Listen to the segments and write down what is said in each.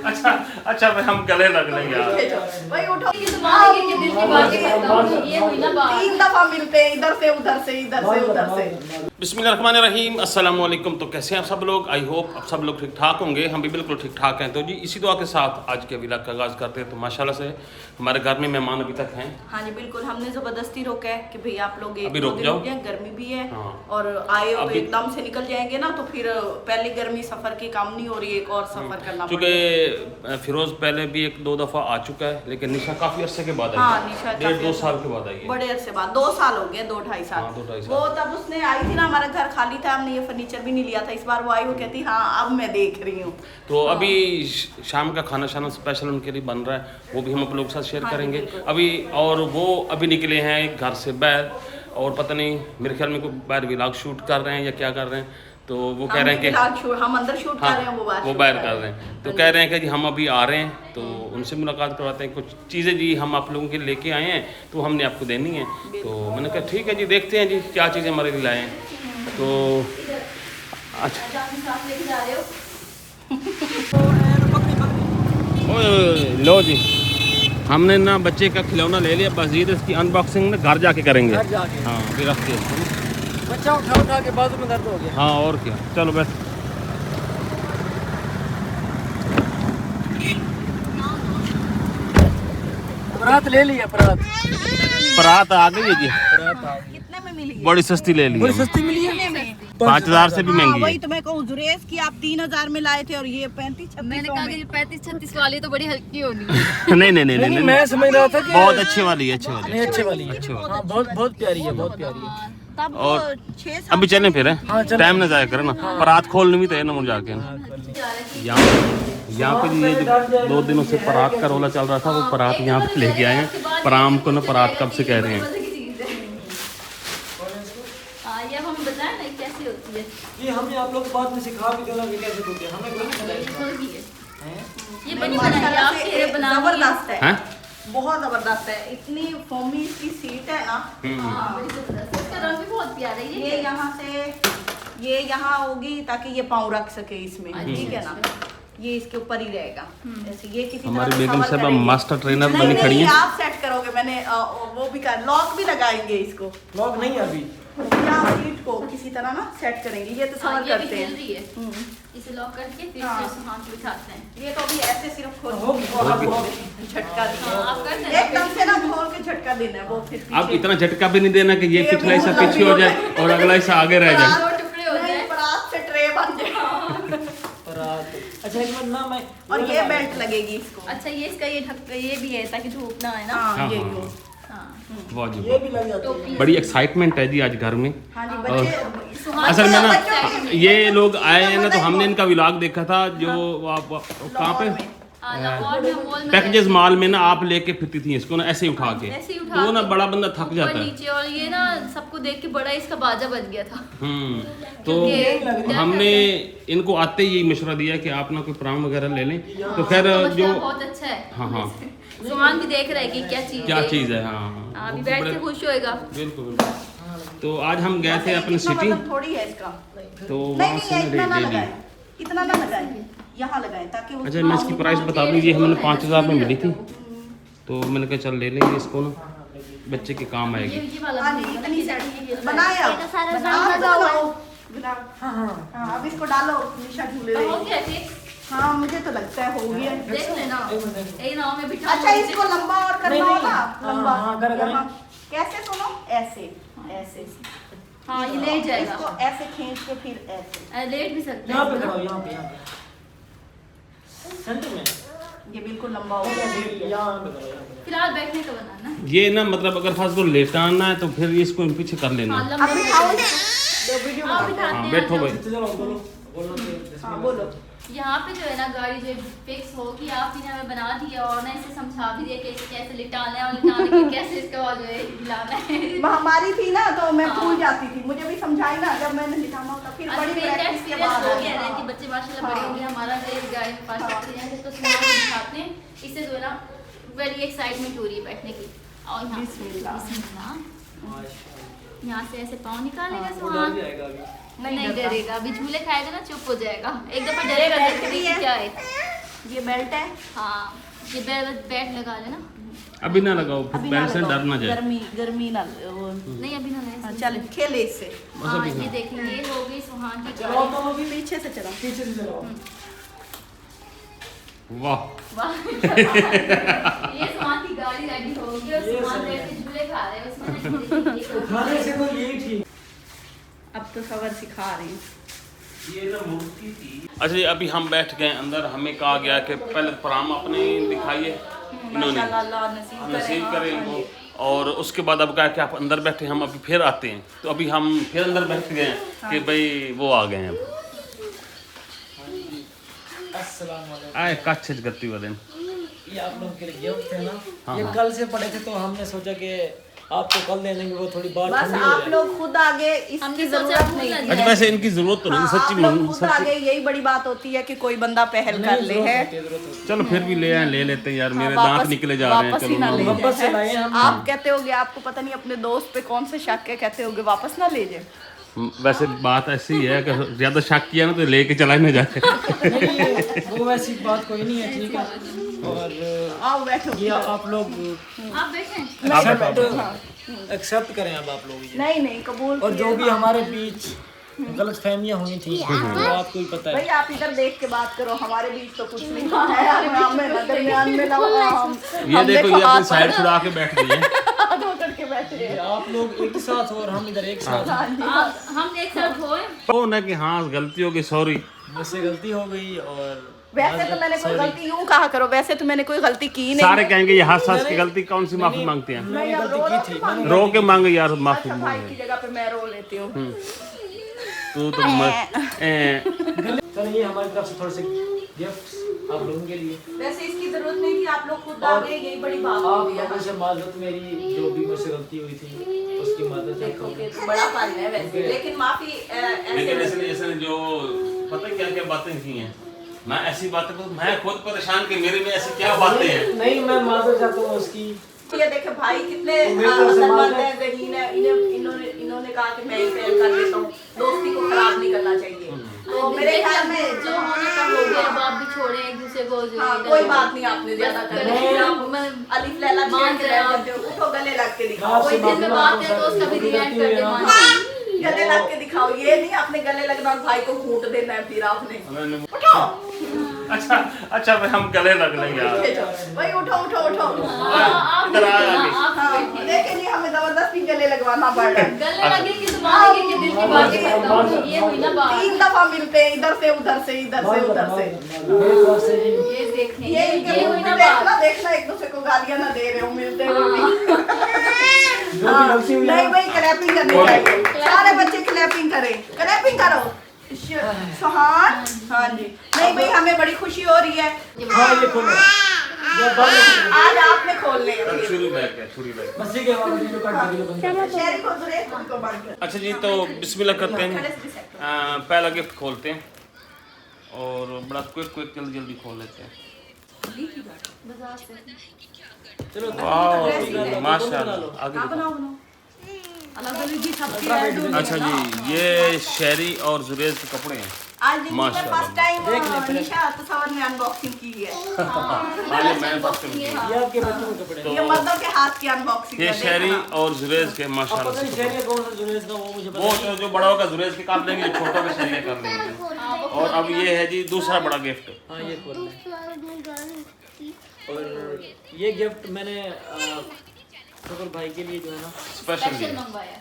अच्छा अच्छा भाई हम गले लग लेंगे यार। भाई उठो, ये हुई ना बात। 3 दफा मिलते हैं, इधर से उधर से, इधर से उधर से। बिस्मिल्लाहिर्रहमानिर्रहीम, अस्सलाम वालेकुम। तो कैसे हैं आप सब लोग? आई होप आप सब लोग ठीक ठाक होंगे। हम भी बिल्कुल ठीक ठाक हैं। तो जी इसी दुआ के साथ आज के व्लॉग का आगाज़ करते हैं। तो माशाल्लाह से हमारे घर में मेहमान अभी तक हैं। हाँ जी बिल्कुल, हमने जबरदस्ती रोका है कि भाई आप लोग अभी एक रुक जाओ। गर्मी भी है हाँ। और आए हो तो अभी- एकदम से निकल जाएंगे ना, तो फिर पहले गर्मी सफर की काम नहीं हो रही है, एक और सफर करना क्योंकि फिरोज पहले भी 1-2 दफ़ा आ चुका है, लेकिन निशा काफ़ी अरसे के बाद आई हाँ, है। निशा 1.5-2 साल के बाद आई है। बड़े अरसे बाद, 2 साल हो गए, 2-2.5 साल। हाँ, 2-2.5 साल। वो तब उसने आई थी ना, हमारा घर खाली था, हमने ये फर्नीचर भी नहीं लिया था। इस बार वो आई, वो कहती हाँ अब मैं देख रही हूँ। तो अभी शाम का खाना शाना स्पेशल उनके लिए बन रहा है, वो भी हम आप लोगों के साथ शेयर हाँ जी, करेंगे बिल्कुल। अभी। और वो अभी निकले हैं घर से बाहर, और पता नहीं मेरे ख्याल में कोई बाहर व्लॉग शूट कर रहे हैं या क्या कर रहे हैं। तो वो कह रहे हैं कि हम अंदर शूट कर रहे हैं, वो बाहर वो बाहर कर रहे हैं। तो कह रहे हैं कि जी हम अभी आ रहे हैं, तो उनसे मुलाकात करवाते हैं। कुछ चीज़ें जी हम आप लोगों के लिए लेके आए हैं, तो हमने आपको देनी है। तो मैंने कहा ठीक है जी, देखते हैं जी क्या चीज़ें हमारे लिए लाए हैं। तो अच्छा ओए लो जी, हमने ना बच्चे का खिलौना ले लिया, बस ये इसकी अनबॉक्सिंग ना घर जाके करेंगे। घर जाके। हाँ फिर रखते हैं। बच्चा उठा के बाजू में दर्द हो गया। हाँ और क्या, चलो बस। परात ले लिया, परात परात आ गई है जी, परात आ गई। कितने में मिली? बड़ी सस्ती ले ली बड़ी है। सस्ती मिली है। 5,000 से भी हाँ, महंगी वही है। तो मैं कहूँ, जुरेज की आप 3,000 में लाए थे और ये 35-36 मैंने कहा कि 35-36 वाली तो बड़ी हल्की होनी है। नहीं नहीं नहीं नहीं, नहीं, मैं समझ रहा था कि बहुत अच्छे वाली है, अच्छे वाली नहीं, है। अच्छे वाली है। अच्छे वाली। हाँ, बहुत बहुत प्यारी है, बहुत प्यारी है। तब और 6 अभी चलें फिर हाँ, है, चलें। टाइम ना जाया करे ना। परात खोलनी भी तो है ना मुझे जाके। यहाँ पे ये जो 2 दिनों से परात का रोला चल रहा था, वो परात यहाँ पे लेके आए हैं। पराम को ना परात कब से कह रहे हैं। ये अब हम बताएं ना कैसी होती है। ये हमने आप लोग को बाद में सिखा भी देना कि कैसे होती है, हमें कोई नहीं पता ये इसका। खुल गई है। हैं? ये बनी बनाई है, आपके लिए बना जबरदस्त है, हैं? बहुत जबरदस्त है। इतनी फोमी इसकी सीट है ना। हाँ, बड़ी जबरदस्त है। इसका रंग भी बहुत प्यारा है। ये यहाँ से ये यहाँ होगी ताकि ये पाँव रख सके इसमें, ठीक है ना। ये इसके ऊपर ही रहेगा ऐसे। ये किसी हमारी तरह बेगम सफर साहब करेंगे। मास्टर ट्रेनर नहीं, बनी नहीं, खड़ी हैं। आप सेट करोगे। मैंने वो भी कर, लॉक भी लगाएंगे इसको। लॉक नहीं है अभी। यहाँ सीट को किसी तरह ना सेट करेंगे। ये तो हाँ, सफर ये भी करते हिल हैं। रही है। इसे लॉक करके फिर हाँ। से हाथ पे उठाते हैं। ये तो अभी ऐसे सिर्फ खोल होगी, झटका हाँ, दिया, आप कर देना। एकदम से ना खोल के झटका देना है। वो फिर अब पीछे। इतना झटका भी नहीं देना कि ये ये पिछला हिस्सा बहुत पीछे हो लंबी जाए और अगला हिस्सा आगे रह जाए। दो टुकड़े हो नहीं, जाए। परात से ट्रे बन जाए। परात। अच्छा एक मिनट ना, मैं और ये बेल्ट लगेगी इसको। अच्छा, ये इसका ये ढक ये भी है ताकि धूप ना आए ना। हाँ, हाँ, ये हाँ, यूँ। हाँ। वाह जी ये वाह। भी लग जाती है। टोपी बड़ी एक्साइटमेंट है जी आज घर में। हाँ जी, बच्चे सुहाना असल में ना बच्चों के- ये लोग आए हैं ना, तो हमने इनका व्लॉग देखा था जो आप कहाँ पे लाहौर में मॉल में पैकेजेस माल में ना आप लेके फिरती थी इसको ना ऐसे ही उठा के। ऐसे ही उठा तो वो ना के। बड़ा बंदा थक ऊपर जाता है। नीचे, और ये ना सबको देख के बड़ा इसका बाजा बज गया था। तो क्योंकि हमने इनको आते ही यही मशवरा दिया कि आप ना कोई प्राम वगैरह ले लें। तो खैर तो जो मशवरा बहुत अच्छा है। हाँ हाँ सुहान भी देख रहा है कि क्या चीज क्या है। चीज़ है। हाँ हाँ, हाँ अभी बैठ के खुश होएगा। बिल्कुल बिल्कुल। तो आज हम गए थे अपने इतना सिटी, मतलब थोड़ी है इसका। तो नहीं वहाँ नहीं, से ये इतना ना ले ली। लगाए, इतना ना लगाए, यहाँ लगाए ताकि वो- अच्छा मैं इसकी प्राइस बता दूँ, ये हमें 5,000 में मिली थी। तो मैंने कहा चल ले लेंगे इसको ना, बच्चे के काम आएगी। ये वाला हाँ जी, इतनी सेट बनाए आप। ये तो सारा बनाओ, रंग लगा हुआ है। बनाओ। हाँ हाँ। हाँ, अब इसको डालो, निशा झूले हो रही। गया फिर? हाँ, मुझे तो लगता है हो गया। देख लेना। एक नाव में बिठा अच्छा, इसको लंबा और करना नहीं, होगा। हाँ, लंबा हाँ, करें। यहाँ। कैसे सुनो, ऐसे ऐसे हाँ, ये लेट जाएगा। इसको ऐसे खींच के फिर ऐसे। लेट भी सकते यहाँ पे हैं। खड़ा हो, यहाँ पे, यहाँ पे। सेंटर में। ये बिल्कुल लंबा हो गया। यहाँ पे खड़ा हो, यहाँ पे। फिलहाल बैठने का बनाना। ये ना मतलब अगर खास को लेटाना है तो फिर इसको पीछे कर लेना। हाँ, अब लंबे बिठाओगे? दो वीडियो हाँ, बनाओ। बिठाते हाँ हैं। बैठो भाई। चलो बोलो, बोलो हाँ, बोलो। यहाँ पे जो है ना गाड़ी जो फिक्स होगी, आप ही ने हमें बना दिया और ना इसे समझा भी दिया कि इसे कैसे लिटाना है और लिटाने के कैसे इसका जो है हिलाना है। महामारी थी ना, तो मैं हाँ। भूल जाती थी। मुझे भी समझाई ना, जब मैंने लिटाना होता फिर बड़ी प्रैक्टिस के बाद हो गया है आया। कि बच्चे माशाल्लाह बड़े हाँ। हो गए। हमारा जो इस गाड़ी में 5 बच्चे हैं तो सुबह दिखाते हैं। इससे जो है ना बड़ी एक्साइटमेंट हो रही है बैठने की। और यहाँ बिस्मिल्लाह। बिस्मिल्लाह। यहाँ से ऐसे पाँव निकालेगा वो डर सुहान। जाएगा अभी। नहीं डरता। डरेगा, अभी झूले खाएगा ना चुप हो जाएगा, एक दफा ये डरेगा बेल्ट जरूर भी कि है। क्या है। ये बेल्ट है, हाँ ये बेल्ट लगा लेना। अभी ना लगाओ, अभी ना बेल्ट से लगाओ, डर ना जाए। गर्मी ना वो। नहीं अभी ना हाँ, ले। चल खेले इससे, हाँ ये देखिए ये हो गई सुहान की चलो गाड़ी। तुम अभी पीछे से चलो। पीछे से चलो। वाह, वाह ये सुहान की गाड़ी रेडी हो गई और ये सुहान सही है। बैठ के झूले खा रहे हैं उसमें। खाने से तो यही ठीक। अब तो खबर सिखा रही हूँ। ये तो मूर्ति थी। अच्छा जी, अभी हम बैठ गए अंदर। हमें कहा गया कि पहले प्रोग्राम अपने दिखाइए, इन्होंने माशाल्लाह, अल्लाह नसीब नसीब करे, करें हाँ, इनको। हाँ और उसके बाद अब कहा कि आप अंदर बैठे, हम अभी फिर आते हैं। तो अभी हम फिर अंदर बैठ गए हैं कि भाई वो आ गए हैं अब। अस्सलाम वालेकुम। आए कच्छ गति वाले ये आप लोगों के लिए गिफ्ट थे ना। हाँ, ये हाँ। कल से पड़े थे तो हमने सोचा कि आपको कल दे देंगे, वो थोड़ी बात बस ठंडी हो आप जाए। लोग खुद आगे, इसकी हमने सोचा जरूरत भूल नहीं ना थी। अच्छा, वैसे इनकी जरूरत तो नहीं, हाँ, सच्ची आप लोग खुद सच्ची। आगे, यही बड़ी बात होती है कि कोई बंदा पहल कर नहीं, ले जरूरत है। होती है, जरूरत होती है। चलो फिर भी ले आए, ले लेते हैं यार, मेरे हाँ, दांत निकले जा रहे हैं। वापस ही चलो ना ले लो। वापस से जाए। लाए हम। आप कहते होगे, आपको पता नहीं अपने दोस्त पे कौन से शक है, कहते होगे वापस ना ले जाए। वैसे बात ऐसी है कि ज्यादा शक किया ना तो लेके चला ही ना जाए। नहीं वो वैसी बात कोई नहीं है, ठीक है। और आओ बैठो। ये आप लोग आप बैठे एक्सेप्ट करें अब आप लोग ये। नहीं नहीं, कबूल और जो किए। भी हमारे बीच गलत फहमियाँ हुई थी वो आपको ही पता भाई है। आप इधर देख के बात करो, हमारे बीच तो कुछ नहीं है यार। हमें ना दरमियान में ना हम ये देखो, ये अपनी साइड छुड़ा के बैठ गई है। हाथ पकड़ के बैठे हैं। आप लोग एक ही साथ हो और हम इधर एक साथ। हाँ जी। हम एक साथ होए। तो ना कि हाँ गलती होगी, सॉरी। मुझसे गलती हो गई और वैसे तो मैंने कोई गलती, यूं कहा करो, वैसे तो मैंने कोई गलती की नहीं। सारे कहेंगे ये हंस हंस की गलती, कौन सी माफी मांगते हैं? नहीं, अब गलती रो की रो थी, के मांग- रो के मांगे यार माफी। अच्छा, भाई की जगह पे मैं रो लेती हूँ। तू तो चलो ये हमारी तरफ से थोड़े से गिफ्ट्स आप लोगों के लिए। वैसे इसकी जरूरत नहीं थी, आप लोग खुद आ गए, यही बड़ी बात आप होती है। लोगों से माजरत, मेरी जो भी मुझसे गलती हुई थी उसकी मदद देखो ये तो बड़ा फन है वैसे, लेकिन माफी लेकिन ऐसे ऐसे जो पता है क्या क्या बातें की हैं, मैं ऐसी बातें को मैं खुद परेशान कि मेरे में ऐसी क्या बातें हैं। नहीं, मैं माजरत चाहता हूँ उसकी। ये देखे भाई कितने मेरे तरफ से अक्लमंद माजरत। हैं, ज़हीन हैं। इन्होंने कहा कि मैं ही फेल कर लेता हूँ, दोस्ती को खराब नहीं करना चाहिए। तो मेरे ख्याल में जो होने का हो गया, अब आप भी छोड़े एक दूसरे को। जो हाँ, इधर कोई हो। बात नहीं, आपने ज्यादा कर लिया। अलिफ लैला मान छेड़ के रहे रह हो। जाते हो। उठो गले लग के हाँ, दिखाओ, कोई दिन में बात है तो उसका भी रिएक्ट कर दे मान। गले लग के दिखाओ। ये नहीं अपने गले लगना और भाई को घूंट देना है फिर आपने। उठो अच्छा अच्छा भाई हम गले लग लेंगे यार। भाई उठो उठो उठो। इधर आ आगे। हाँ, देखेंगे हमें जबरदस्ती गले लगवाना पड़ रहा है। गले लगेंगे तो मानेंगे कि दिल की बातें करता हूँ। ये हुई ना बात। 3 दफा मिलते हैं, इधर से उधर से, इधर से उधर से। मेरी तरफ से जी। ये देखने ये ये हुई ना देखना बात। देखना, एक दूसरे को गालियां ना दे रहे हो मिलते हुए भी। जो भी गलती हुई नहीं है भाई, क्लैपिंग करनी चाहिए। सारे बच्चे क्लैपिंग करें, क्लैपिंग करो। सुहान, हाँ जी। नहीं भाई, हमें बड़ी खुशी हो रही है। हाँ ये खोलो। ये बंद करो। आज आपने खोलने हैं फिर। छुरी बैठ गया, छुरी बैठ गया। बस ठीक है, वाला वीडियो काट दीजिए, बंद कर दीजिए। शेरी को दूरे, खुद को बंद कर। अच्छा जी, तो बिस्मिल्लाह करते हैं। खड़े से भी सेट करो। पहला गिफ्ट खोलते हैं और बड़ा क्विक जल्दी जल्दी खोल लेते हैं। बाजार से। चलो वाह माशाल्लाह, आगे हाँ, देखो। बनाओ बनाओ। अलग अलग जी सबकी है, दूर अच्छा जी, ये शेरी और जुरेज के कपड़े हैं। आज जिंदगी में माशाल्लाह। फर्स्ट टाइम देख ले पहले। निशा तसव्वुर ने अनबॉक्सिंग की है। हाँ, ये मैंने फर्स्ट टाइम किया। ये आपके बच्चों के कपड़े हैं। ये मर्दों के हाथ की अनबॉक्सिंग ये है, शेरी देखना। और जुरेज के अब माशाल्लाह पता नहीं से शहर का कौन सा जुरेज था, वो मुझे पता वो नहीं। जो बड़ा होगा जुरेज के कर लेंगे, जो छोटा का शेरी कर लेंगे। और अब ये है जी दूसरा बड़ा गिफ्ट। हाँ ये खोल लें। और ये गिफ्ट मैंने शुक्र भाई के लिए जो है ना, स्पेशल स्पेशल मंगवाया।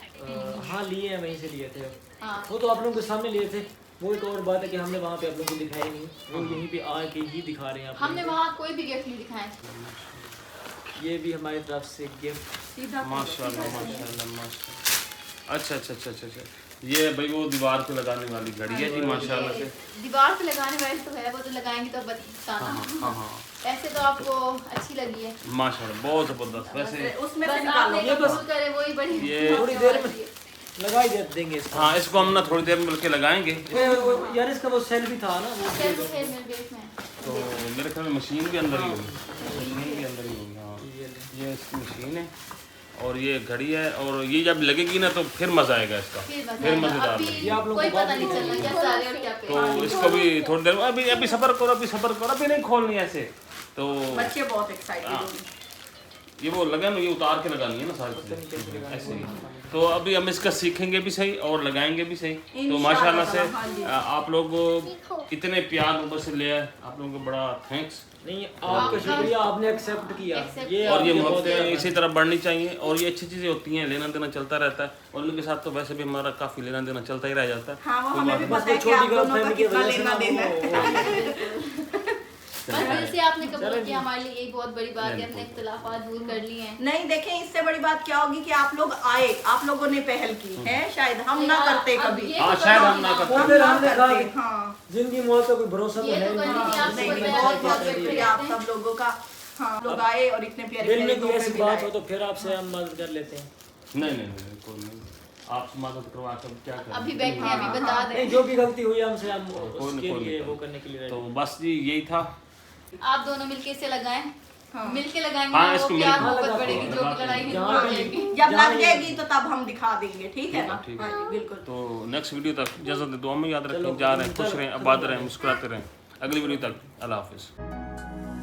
हाँ लिए हैं, वहीं से लिए थे। हाँ। वो तो आप लोगों के सामने लिए थे। वो एक और बात है कि हमने वहाँ पे आप लोगों को दिखाई नहीं, वो यहीं पे आके ही दिखा रहे हैं आप हमने लोगों वहाँ कोई भी गिफ्ट नहीं दिखाया। को। ये भी हमारी तरफ से गिफ्ट। सीधा माशाल्लाह माशाल्लाह माशाल्लाह। अच्छा अच्छा अच्छा अच्छा अच्छा, ये भाई वो दीवार पे लगाने वाली घड़ी है जी माशाल्लाह से। दीवार पे लगाने वाले तो है, वो तो लगाएंगे तो बताना। हाँ हाँ ऐसे तो आपको अच्छी लगी है। माशाल्लाह, बहुत जबरदस्त। वैसे उसमें से बस निकालो। आपने ये जो बस- कबूल करे वही बड़ी ये- थोड़ी देर में लगा ही देंगे इसको। हाँ, इसको हम ना थोड़ी देर में मिलके लगाएंगे। यार इसका वो सेल भी था ना, वो सेल सेल में बेस में। तो मेरे ख्याल में मशीन भी अंदर ही होगी, मशीन भी अंदर ही होगी। हाँ, ये इसकी मशीन है और ये घड़ी है, और ये जब लगेगी ना तो फिर मज़ा आएगा इसका, फिर मज़ेदार अभी लगेगी। ये आप लोगों कोई को पता बाद नहीं में चलना क्या सारे और क्या पे। तो इसको भी थोड़ी देर अभी सब्र करो, अभी नहीं खोलनी ऐसे। तो बच्चे बहुत एक्साइटेड हाँ। होंगे। ये वो लगा ना, ये उतार के लगानी है ना सारी चीज़ें ऐसे ही। तो अभी हम इसका सीखेंगे भी सही और लगाएंगे भी सही। तो माशाल्लाह से आप लोग इतने प्यार मुझ से ले आए, आप लोगों को बड़ा थैंक्स। नहीं, आपका शुक्रिया, आपने एक्सेप्ट किया ये और ये आपने बहुत मोहब्बतें बड़ा- इसी तरह बढ़नी चाहिए, और ये अच्छी चीज़ें होती हैं, लेना देना चलता रहता है। और उनके साथ तो वैसे भी हमारा काफ़ी लेना देना चलता ही रह जाता है। हाँ, वो कोई हमें बात भी नहीं। पता है कि आप दोनों का कितना लेना देना है। बस जैसे आपने कबूल किया हमारे लिए यही बहुत बड़ी बात है, हमने इख्तिलाफात दूर कर लिए हैं। नहीं देखें, इससे बड़ी बात क्या होगी कि आप लोग आए, आप लोगों ने पहल की है, शायद हम ना करते अब कभी। ये हाँ, तो शायद करनी हम ना थी करते। हम फिर ना हमने करते, कहा हाँ। जिंदगी मौत का कोई भरोसा तो ये है तो नहीं। करनी थी, आप नहीं, सबको नहीं, तैयार बहुत बहुत करके शुक्रिया आप देते हैं। सब लोगों का। हाँ, लोग आए और इतने प्यारे दिल में प्यारे कोई तोहफे ऐसी भी बात लाए। हो तो फिर आपसे हम मदद कर लेते हैं। नहीं, कोई नहीं। आप मदद करवा कर क्या करें। अभी बैठे हैं, अभी बता नहीं, दें। जो भी गलती हुई हमसे हम कोई उसके नहीं, लिए वो करने के लिए तो बस जी यही था। आप दोनों मिलके इसे लगाएं, हाँ। मिलके लगाएंगे हाँ, ना, वो इसको प्यार मिलके मोहब्बत लगाते बढ़ेगी, हैं। जो भी लड़ाई है जहाँ वो भी- बढ़ेगी। जब जहाँ लग जाएगी तो तब हम दिखा देंगे, ठीक है ना? ठीक है। हाँ जी, बिल्कुल। तो नेक्स्ट वीडियो तक इजाज़त दुआ में याद रखें, चलो, जा रहे हैं, खुश चलो, रहें, आबाद रहें, मुस्कुराते रहें। अगली वीडियो तक अल्लाह हाफिज़।